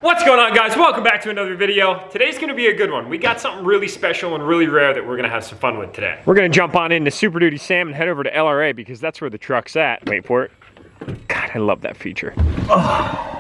What's going on, guys? Welcome back to another video. Today's gonna be a good one. We got something really special and really rare that we're gonna have some fun with today. We're gonna jump on into Super Duty Sam and head over to LRA because that's where the truck's at. Wait for it. God, I love that feature. Oh.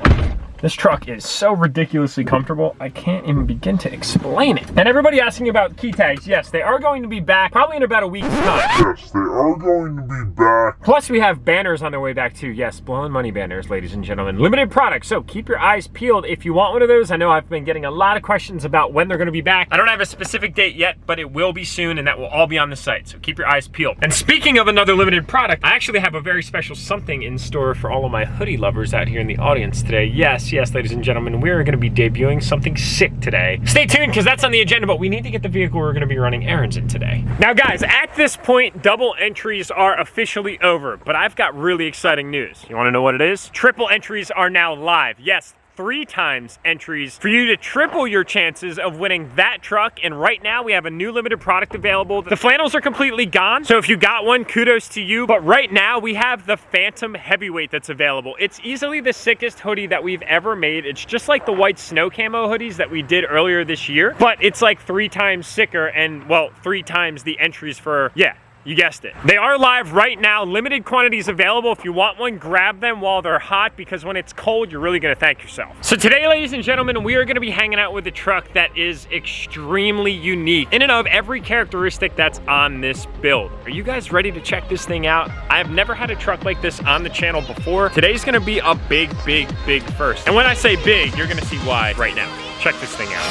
This truck is so ridiculously comfortable, I can't even begin to explain it. And everybody asking about key tags, yes, they are going to be back probably in about a week's time. Yes, they are going to be back. Plus we have banners on their way back too. Yes, blowing money banners, ladies and gentlemen. Limited products, so keep your eyes peeled if you want one of those. I know I've been getting a lot of questions about when they're gonna be back. I don't have a specific date yet, but it will be soon and that will all be on the site, so keep your eyes peeled. And speaking of another limited product, I actually have a very special something in store for all of my hoodie lovers out here in the audience today. Yes, ladies and gentlemen, we're gonna be debuting something sick today. Stay tuned, because that's on the agenda, but we need to get the vehicle we're gonna be running errands in today. Now guys, at this point, double entries are officially over, but I've got really exciting news. You wanna know what it is? Triple entries are now live. Yes, 3 times entries for you to triple your chances of winning that truck. And right now we have a new limited product available. The flannels are completely gone, so if you got one, kudos to you. But right now we have the Phantom Heavyweight that's available. It's easily the sickest hoodie that we've ever made. It's just like the white snow camo hoodies that we did earlier this year, but it's like 3 times sicker and, well, 3 times the entries for, yeah, you guessed it. They are live right now. Limited quantities available. If you want one, grab them while they're hot, because when it's cold, you're really gonna thank yourself. So today, ladies and gentlemen, we are gonna be hanging out with a truck that is extremely unique in and of every characteristic that's on this build. Are you guys ready to check this thing out? I've never had a truck like this on the channel before. Today's gonna be a big first. And when I say big, you're gonna see why right now. Check this thing out.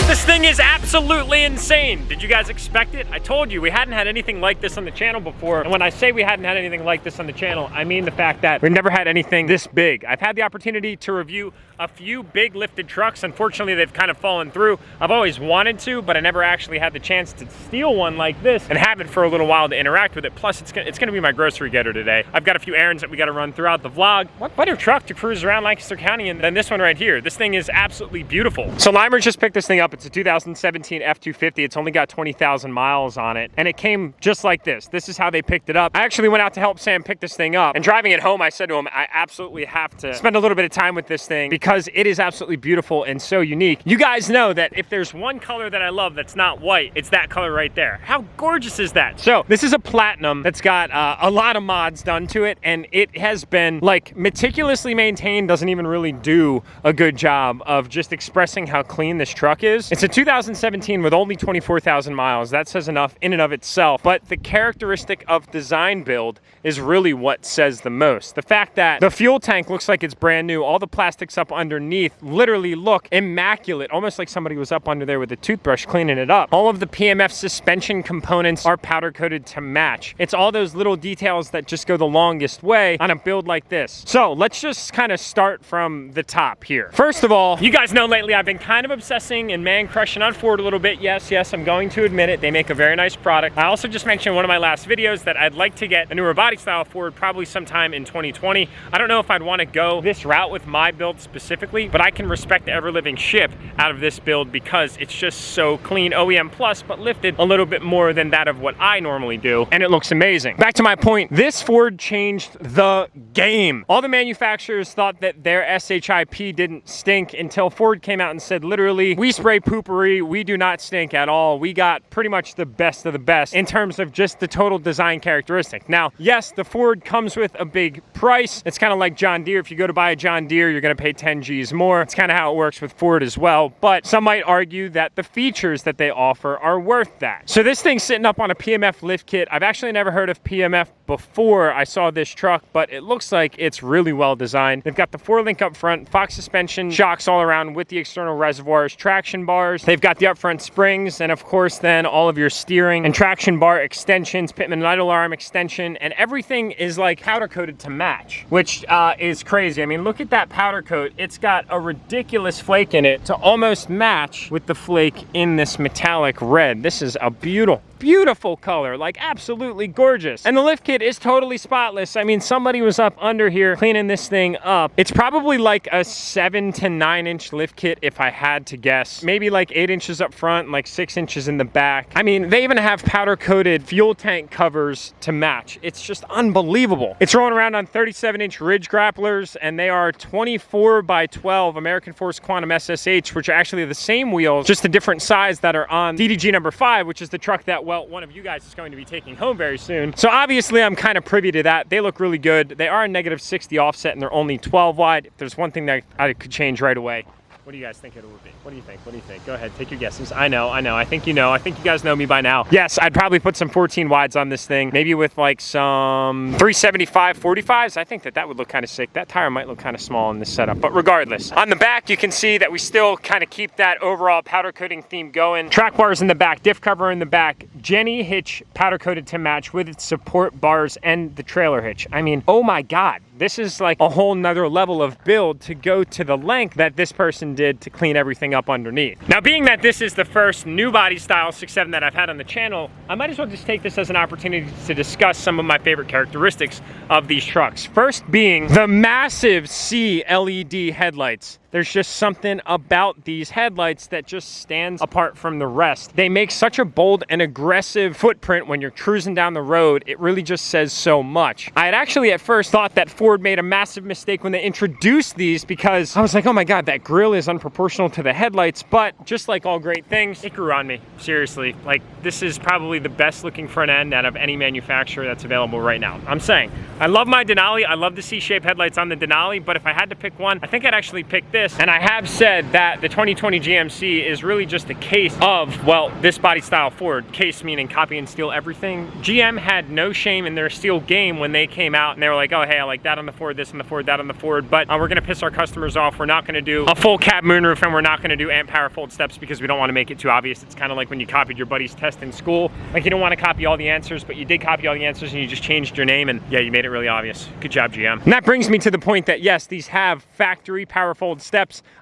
This thing is absolutely insane. Did you guys expect it? I told you we hadn't had anything like this on the channel before. And when I say we hadn't had anything like this on the channel, I mean the fact that we've never had anything this big. I've had the opportunity to review a few big lifted trucks. Unfortunately, they've kind of fallen through. I've always wanted to, but I never actually had the chance to steal one like this and have it for a little while to interact with it. Plus, it's gonna be my grocery getter today. I've got a few errands that we gotta run throughout the vlog. What better truck to cruise around Lancaster County than this one right here? This thing is absolutely beautiful. So Limer just picked this thing up. It's a 2017 F250. It's only got 20,000 miles on it, and it came just like this. This is how they picked it up. I actually went out to help Sam pick this thing up, and driving it home, I said to him, I absolutely have to spend a little bit of time with this thing because it is absolutely beautiful and so unique. You guys know that if there's one color that I love that's not white, it's that color right there. How gorgeous is that? So this is a platinum that's got a lot of mods done to it, and it has been like meticulously maintained. Doesn't even really do a good job of just expressing how clean this truck is. It's a 2017 with only 24,000 miles. That says enough in and of itself, but the characteristic of design build is really what says the most. The fact that the fuel tank looks like it's brand new, all the plastics up underneath literally look immaculate, almost like somebody was up under there with a toothbrush cleaning it up. All of the PMF suspension components are powder coated to match. It's all those little details that just go the longest way on a build like this. So let's just kind of start from the top here. First of all, you guys know lately I've been kind of obsessing and man crushing on Ford a little bit. Yes, I'm going to admit it. They make a very nice product. I also just mentioned in one of my last videos that I'd like to get a newer body style Ford probably sometime in 2020. I don't know if I'd want to go this route with my build specifically, but I can respect the ever-living ship out of this build because it's just so clean. OEM plus, but lifted a little bit more than that of what I normally do, and it looks amazing. Back to my point, this Ford changed the game. All the manufacturers thought that their SHIP didn't stink until Ford came out and said, literally, we spray poopery, we do not stink at all. We got pretty much the best of the best in terms of just the total design characteristic. Now, yes, the Ford comes with a big price. It's kind of like John Deere. If you go to buy a John Deere, you're gonna pay 10 G's more. It's kind of how it works with Ford as well, but some might argue that the features that they offer are worth that. So this thing's sitting up on a PMF lift kit. I've actually never heard of PMF before I saw this truck, but it looks like it's really well designed. They've got the 4-link up front, Fox suspension, shocks all around with the external reservoirs, traction bars. They've got the up front springs, and of course then all of your steering and traction bar extensions, Pitman idle arm extension, and everything is like powder coated to match, which is crazy. I mean, look at that powder coat. It's got a ridiculous flake in it to almost match with the flake in this metallic red. This is a beautiful beautiful color, like absolutely gorgeous. And the lift kit is totally spotless. I mean, somebody was up under here cleaning this thing up. It's probably like a 7 to 9 inch lift kit if I had to guess. Maybe like 8 inches up front, like 6 inches in the back. I mean, they even have powder coated fuel tank covers to match. It's just unbelievable. It's rolling around on 37 inch ridge grapplers, and they are 24 by 12 American Force Quantum SSH, which are actually the same wheels, just a different size, that are on DDG number 5, which is the truck that, well, one of you guys is going to be taking home very soon. So obviously I'm kind of privy to that. They look really good. They are a -60 offset, and they're only 12 wide. If there's one thing that I could change right away, what do you guys think it would be? What do you think? What do you think? Go ahead, take your guesses. I know. I think you know. I think you guys know me by now. Yes, I'd probably put some 14 wides on this thing. Maybe with like some 375 45s. I think that would look kind of sick. That tire might look kind of small in this setup, but regardless. On the back, you can see that we still kind of keep that overall powder coating theme going. Track bars in the back, diff cover in the back, Jenny hitch powder coated to match with its support bars and the trailer hitch. I mean, oh my God. This is like a whole nother level of build to go to the length that this person did to clean everything up underneath. Now, being that this is the first new body style 6.7 that I've had on the channel, I might as well just take this as an opportunity to discuss some of my favorite characteristics of these trucks. First being the massive C LED headlights. There's just something about these headlights that just stands apart from the rest. They make such a bold and aggressive footprint when you're cruising down the road. It really just says so much. I had actually at first thought that Ford made a massive mistake when they introduced these, because I was like, oh my God, that grille is unproportional to the headlights. But just like all great things, it grew on me, seriously. Like, this is probably the best looking front end out of any manufacturer that's available right now. I'm saying, I love my Denali. I love the C-shaped headlights on the Denali, but if I had to pick one, I think I'd actually pick this. And I have said that the 2020 GMC is really just a case of, well, this body style Ford. Case meaning copy and steal everything. GM had no shame in their steal game when they came out and they were like, oh, hey, I like that on the Ford, this on the Ford, that on the Ford, but we're gonna piss our customers off. We're not gonna do a full cab moonroof, and we're not gonna do amp power fold steps because we don't wanna make it too obvious. It's kind of like when you copied your buddy's test in school. Like, you don't wanna copy all the answers, but you did copy all the answers and you just changed your name, and yeah, you made it really obvious. Good job, GM. And that brings me to the point that yes, these have factory power fold steps.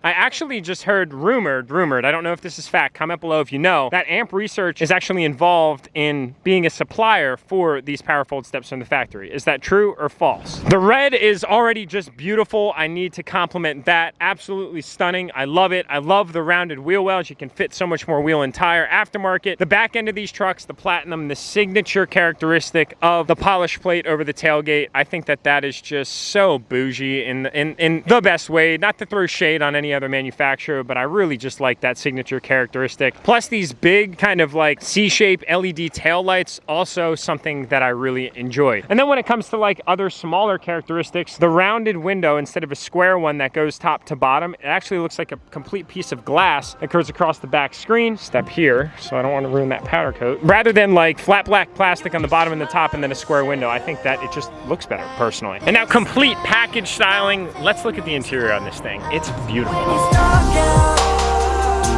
I actually just heard rumored, I don't know if this is fact, comment below if you know, that Amp Research is actually involved in being a supplier for these power fold steps from the factory. Is that true or false? The red is already just beautiful. I need to compliment that. Absolutely stunning. I love it. I love the rounded wheel wells. You can fit so much more wheel and tire. Aftermarket, the back end of these trucks, the platinum, the signature characteristic of the polish plate over the tailgate. I think that is just so bougie in the best way. Not to throw shade on any other manufacturer, but I really just like that signature characteristic. Plus these big kind of like C-shaped LED tail lights, also something that I really enjoy. And then when it comes to like other smaller characteristics, the rounded window instead of a square one that goes top to bottom, it actually looks like a complete piece of glass that goes across the back screen. Step here, so I don't want to ruin that powder coat. Rather than like flat black plastic on the bottom and the top and then a square window, I think that it just looks better personally. And now complete package styling. Let's look at the interior on this thing. It's beautiful.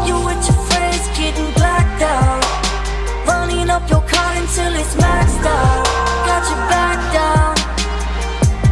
You with your friends getting blacked out, running up your car until it's maxed out. Got your back down,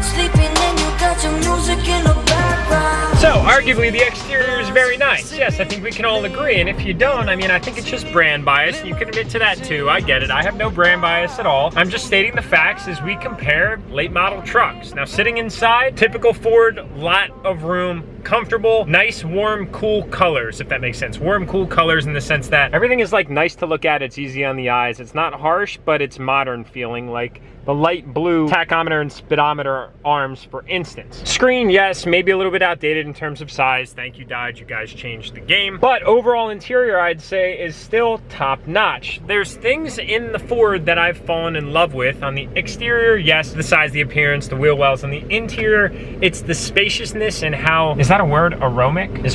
sleeping and you got your music in the background. So arguably the exterior is very nice. Yes, I think we can all agree. And if you don't, I mean, I think it's just brand bias. You can admit to that too. I get it. I have no brand bias at all. I'm just stating the facts as we compare late model trucks. Now, sitting inside, typical Ford, lot of room, comfortable, nice, warm, cool colors, if that makes sense. Warm, cool colors in the sense that everything is like nice to look at. It's easy on the eyes. It's not harsh, but it's modern feeling, like the light blue tachometer and speedometer arms, for instance. Screen, yes, maybe a little bit outdated in terms of size. Thank you, Dodge. You guys changed the game. But overall interior, I'd say, is still top notch. There's things in the Ford that I've fallen in love with. On the exterior, yes, the size, the appearance, the wheel wells. On the interior, it's the spaciousness and how, is that a word? Aromic? Is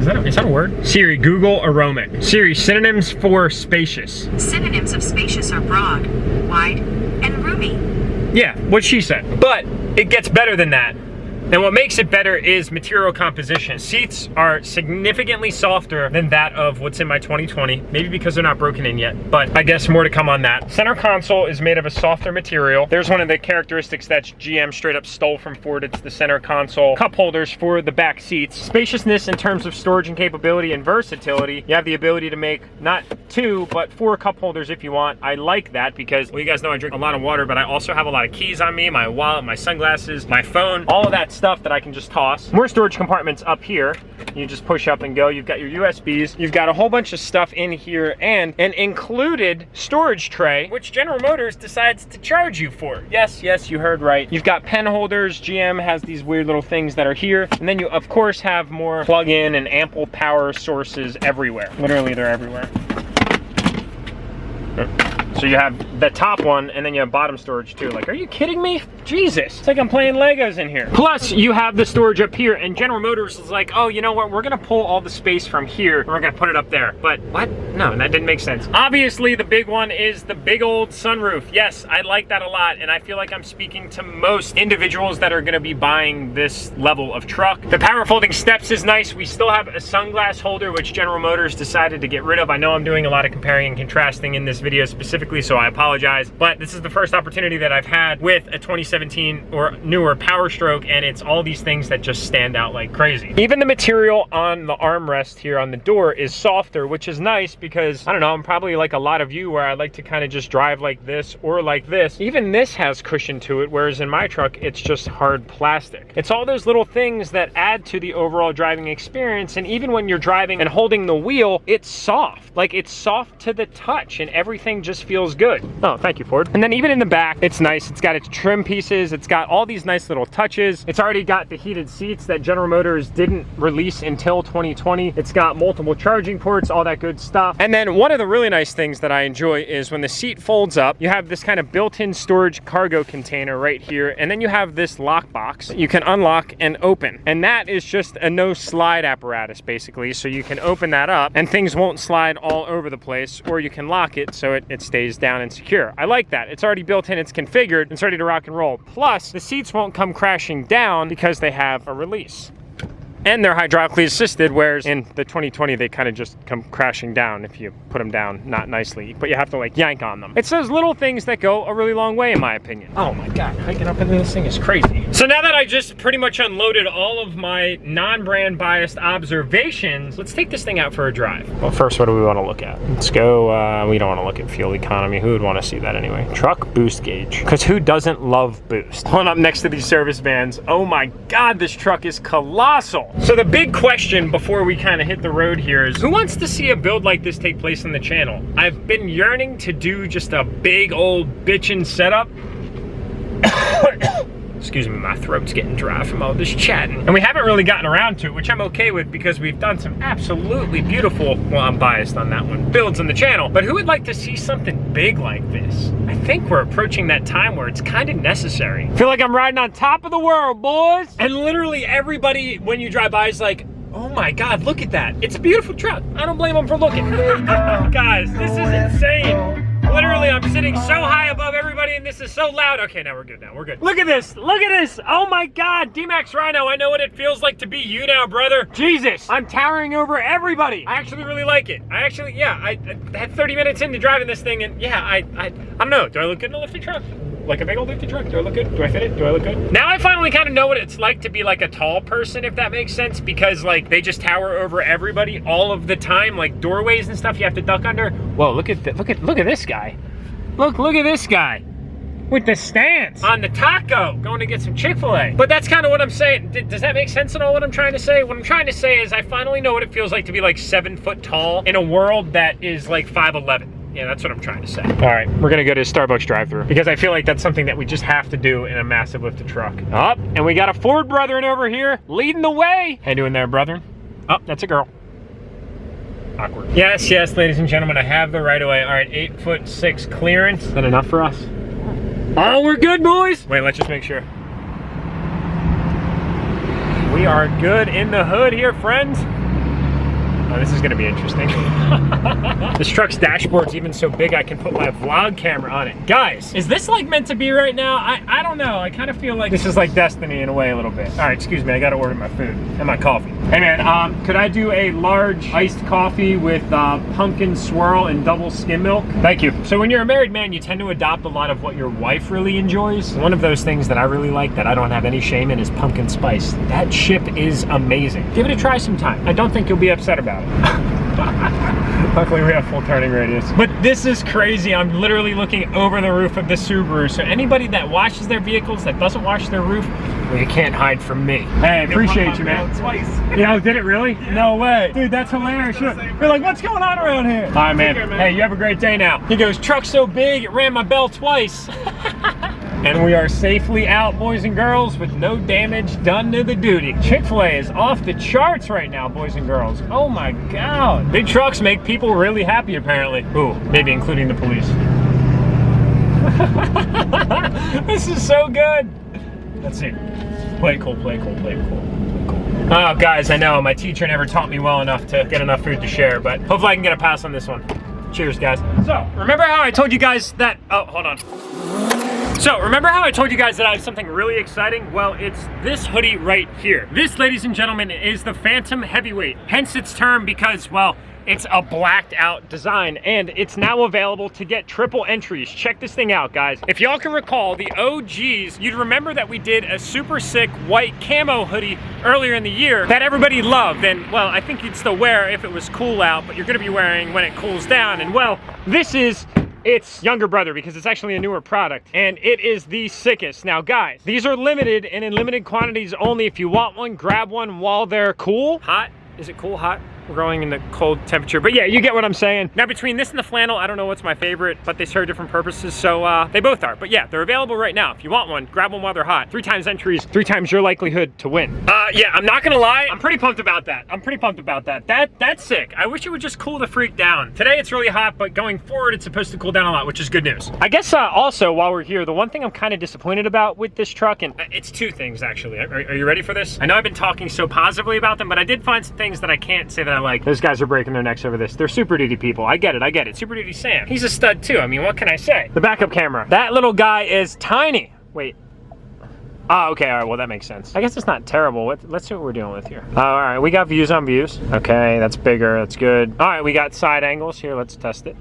that a word? Siri, Google aromic. Siri, synonyms for spacious. Synonyms of spacious are broad, wide, and roomy. Yeah, what she said. But it gets better than that. And what makes it better is material composition. Seats are significantly softer than that of what's in my 2020, maybe because they're not broken in yet, but I guess more to come on that. Center console is made of a softer material. There's one of the characteristics that GM straight up stole from Ford. It's the center console cup holders for the back seats. Spaciousness in terms of storage and capability and versatility. You have the ability to make not 2, but 4 cup holders if you want. I like that because, well, you guys know I drink a lot of water, but I also have a lot of keys on me, my wallet, my sunglasses, my phone, all of that stuff that I can just toss. More storage compartments up here. You just push up and go. You've got your USBs. You've got a whole bunch of stuff in here and an included storage tray, which General Motors decides to charge you for. Yes, you heard right. You've got pen holders. GM has these weird little things that are here. And then you, of course, have more plug-in and ample power sources everywhere. Literally, they're everywhere. So you have the top one, and then you have bottom storage too. Like, are you kidding me? Jesus, it's like I'm playing Legos in here. Plus, you have the storage up here, and General Motors is like, oh, you know what? We're gonna pull all the space from here, and we're gonna put it up there. But what? No, that didn't make sense. Obviously, the big one is the big old sunroof. Yes, I like that a lot, and I feel like I'm speaking to most individuals that are gonna be buying this level of truck. The power folding steps is nice. We still have a sunglass holder, which General Motors decided to get rid of. I know I'm doing a lot of comparing and contrasting in this video specifically, so I apologize, but this is the first opportunity that I've had with a 2017 or newer Power Stroke, and it's all these things that just stand out like crazy. Even the material on the armrest here on the door is softer, which is nice because, I don't know, I'm probably like a lot of you where I like to kind of just drive like this or like this. Even this has cushion to it, whereas in my truck, it's just hard plastic. It's all those little things that add to the overall driving experience, and even when you're driving and holding the wheel, it's soft. Like, it's soft to the touch, and everything just feels good. Oh, thank you, Ford. And then even in the back, it's nice. It's got its trim pieces. It's got all these nice little touches. It's already got the heated seats that General Motors didn't release until 2020. It's got multiple charging ports, all that good stuff. And then one of the really nice things that I enjoy is when the seat folds up, you have this kind of built-in storage cargo container right here. And then you have this lock box that you can unlock and open. And that is just a no slide apparatus, basically. So you can open that up and things won't slide all over the place, or you can lock it so it stays down and secure. I like that. It's already built in, it's configured, it's ready to rock and roll. Plus, the seats won't come crashing down because they have a release. And they're hydraulically assisted, whereas in the 2020, they kind of just come crashing down if you put them down not nicely, but you have to like yank on them. It's those little things that go a really long way, in my opinion. Oh my God, hiking up into this thing is crazy. So now that I just pretty much unloaded all of my non-brand biased observations, let's take this thing out for a drive. Well, first, what do we want to look at? Let's go, we don't want to look at fuel economy. Who would want to see that anyway? Truck boost gauge, because who doesn't love boost? Pulling up next to these service vans, oh my God, this truck is colossal. So the big question before we kind of hit the road here is, who wants to see a build like this take place on the channel? I've been yearning to do just a big old bitchin' setup. Excuse me, my throat's getting dry from all this chatting. And we haven't really gotten around to it, which I'm okay with because we've done some absolutely beautiful, well, I'm biased on that one, builds on the channel. But who would like to see something big like this? I think we're approaching that time where it's kind of necessary. I feel like I'm riding on top of the world, boys. And literally everybody, when you drive by, is like, oh my God, look at that. It's a beautiful truck. I don't blame them for looking. Guys, this is insane. Literally, I'm sitting so high above everybody and this is so loud. Okay, now we're good now, we're good. Look at this, look at this. Oh my God, DURTYMAX Rhino, I know what it feels like to be you now, brother. Jesus, I'm towering over everybody. I actually really like it. I actually, yeah, I had 30 minutes into driving this thing and yeah, I don't know. Do I look good in a lifted truck? Like a big old lifted truck? Do I look good? Do I fit it? Do I look good? Now I finally kind of know what it's like to be like a tall person, if that makes sense, because like they just tower over everybody all of the time, like doorways and stuff you have to duck under. Whoa, look at this guy. Look at this guy with the stance on the taco, going to get some Chick-fil-A. But that's kind of what I'm saying. Does that make sense at all, what I'm trying to say? What I'm trying to say is I finally know what it feels like to be like 7 foot tall in a world that is like 5'11". Yeah, that's what I'm trying to say. All right, we're gonna go to a Starbucks drive-thru because I feel like that's something that we just have to do in a massive lifted truck. Up, and we got a Ford brethren over here leading the way. How you doing there, brethren? Oh, that's a girl. Awkward. Yes, ladies and gentlemen, I have the right of way. All right, 8'6" clearance. Is that enough for us? Oh, we're good, boys. Wait, let's just make sure. We are good in the hood here, friends. Oh, this is gonna be interesting. This truck's dashboard's even so big I can put my vlog camera on it. Guys, is this like meant to be right now? I don't know. I kind of feel like this is like destiny in a way a little bit. All right, excuse me, I gotta order my food and my coffee. Hey man, could I do a large iced coffee with pumpkin swirl and double skim milk? Thank you. So when you're a married man, you tend to adopt a lot of what your wife really enjoys. One of those things that I really like that I don't have any shame in is pumpkin spice. That chip is amazing. Give it a try sometime. I don't think you'll be upset about it. Luckily we have full turning radius. But this is crazy. I'm literally looking over the roof of the Subaru. So anybody that washes their vehicles that doesn't wash their roof, well, you can't hide from me. Hey, appreciate you, man. Twice. Yeah, did it really? No way. Dude, that's hilarious. You're like, what's going on around here? All right, man. Hey, you have a great day now. He goes, truck's so big, it ran my bell twice. And we are safely out, boys and girls, with no damage done to the duty. Chick-fil-A is off the charts right now, boys and girls. Oh my God. Big trucks make people really happy, apparently. Ooh, maybe including the police. This is so good. Let's see. Play it cool, play it cool, play it cool. Oh, guys, I know, my teacher never taught me well enough to get enough food to share, but hopefully I can get a pass on this one. Cheers, guys. So, remember how I told you guys that, oh, hold on. So, remember how I told you guys that I have something really exciting? Well, it's this hoodie right here. This, ladies and gentlemen, is the Phantom Heavyweight. Hence its term because, well, it's a blacked out design and it's now available to get triple entries. Check this thing out, guys. If y'all can recall, the OGs, you'd remember that we did a super sick white camo hoodie earlier in the year that everybody loved. And well, I think you'd still wear if it was cool out, but you're gonna be wearing when it cools down. And well, this is its younger brother because it's actually a newer product and it is the sickest. Now guys, these are limited and in limited quantities only. If you want one, grab one while they're cool. Hot? Is it cool? Hot? We're growing in the cold temperature, but yeah, you get what I'm saying. Now between this and the flannel, I don't know what's my favorite, but they serve different purposes, so they both are. But yeah, they're available right now. If you want one, grab one while they're hot. 3 times entries, 3 times your likelihood to win. Yeah, I'm not gonna lie, I'm pretty pumped about that. I'm pretty pumped about that. That's sick. I wish it would just cool the freak down. Today it's really hot, but going forward, it's supposed to cool down a lot, which is good news. I guess also, while we're here, the one thing I'm kind of disappointed about with this truck, and it's 2 things actually. Are you ready for this? I know I've been talking so positively about them, but I did find some things that I can't say that I like. Those guys are breaking their necks over this. They're Super Duty people. I get it, I get it. Super Duty Sam. He's a stud too. I mean, what can I say? The backup camera. That little guy is tiny. Wait. Oh, okay, all right, well that makes sense. I guess it's not terrible. Let's see what we're dealing with here. All right, we got views on views. Okay, that's bigger, that's good. All right, we got side angles here. Let's test it.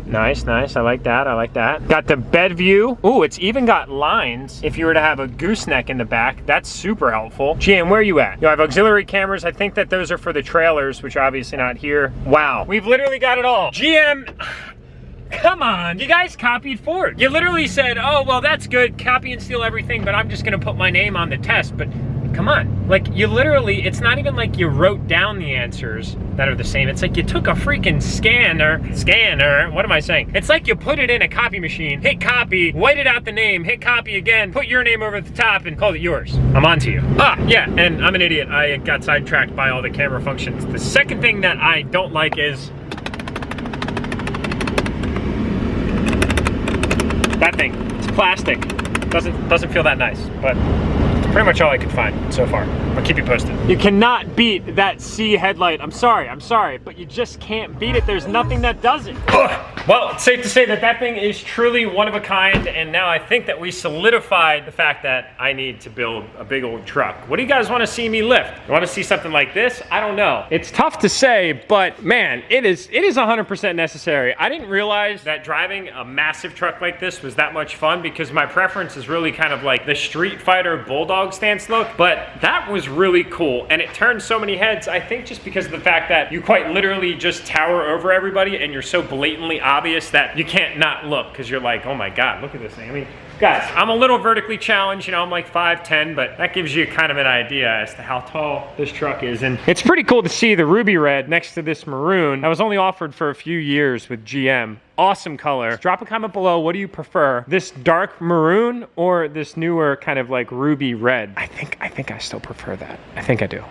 Nice, nice, I like that, I like that. Got the bed view. Ooh, it's even got lines. If you were to have a gooseneck in the back, that's super helpful. GM, where are you at? You have auxiliary cameras. I think that those are for the trailers, which are obviously not here. Wow, we've literally got it all. GM, come on, you guys copied Ford. You literally said, oh, well, that's good, copy and steal everything, but I'm just gonna put my name on the test. But come on, like you literally, it's not even like you wrote down the answers that are the same. It's like you took a freaking scanner, what am I saying? It's like you put it in a copy machine, hit copy, whited out the name, hit copy again, put your name over the top and called it yours. I'm on to you. Ah, yeah, and I'm an idiot. I got sidetracked by all the camera functions. The second thing that I don't like is that thing. It's plastic. Doesn't feel that nice, but pretty much all I could find so far. I'll keep you posted. You cannot beat that C headlight. I'm sorry, but you just can't beat it. There's nothing that does it. Well, it's safe to say that that thing is truly one of a kind, and now I think that we solidified the fact that I need to build a big old truck. What do you guys want to see me lift? You want to see something like this? I don't know. It's tough to say, but man, it is 100% necessary. I didn't realize that driving a massive truck like this was that much fun because my preference is really kind of like the Street Fighter Bulldog stance look, but that was really cool, and it turned so many heads, I think just because of the fact that you quite literally just tower over everybody and you're so blatantly obvious that you can't not look because you're like, oh my God, look at this thing. I mean, guys, I'm a little vertically challenged, you know, I'm like 5'10", but that gives you kind of an idea as to how tall this truck is. And it's pretty cool to see the ruby red next to this maroon that was only offered for a few years with GM. Awesome color. Drop a comment below, what do you prefer? This dark maroon or this newer kind of like ruby red? I think I still prefer that. I think I do.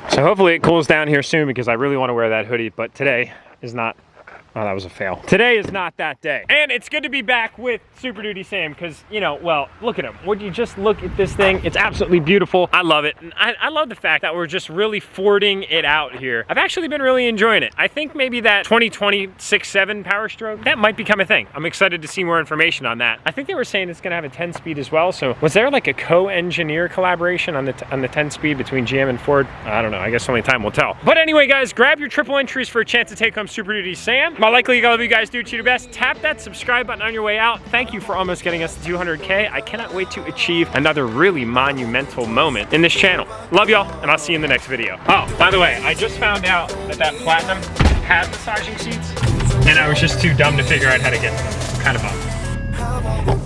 So hopefully it cools down here soon because I really want to wear that hoodie, but today is not Oh, that was a fail. Today is not that day. And it's good to be back with Super Duty Sam because, you know, well, look at him. Would you just look at this thing? It's absolutely beautiful. I love it. And I love the fact that we're just really Fording it out here. I've actually been really enjoying it. I think maybe that 2020 6.7 Power Stroke, that might become a thing. I'm excited to see more information on that. I think they were saying it's gonna have a 10-speed as well. So was there like a co-engineer collaboration on the 10-speed between GM and Ford? I don't know. I guess only time will tell. But anyway, guys, grab your triple entries for a chance to take home Super Duty Sam. My likely all of you guys do your best. Tap that subscribe button on your way out. Thank you for almost getting us to 200K. I cannot wait to achieve another really monumental moment in this channel. Love y'all, and I'll see you in the next video. Oh, by the way, I just found out that Platinum had massaging seats, and I was just too dumb to figure out how to get them. I'm kind of bummed.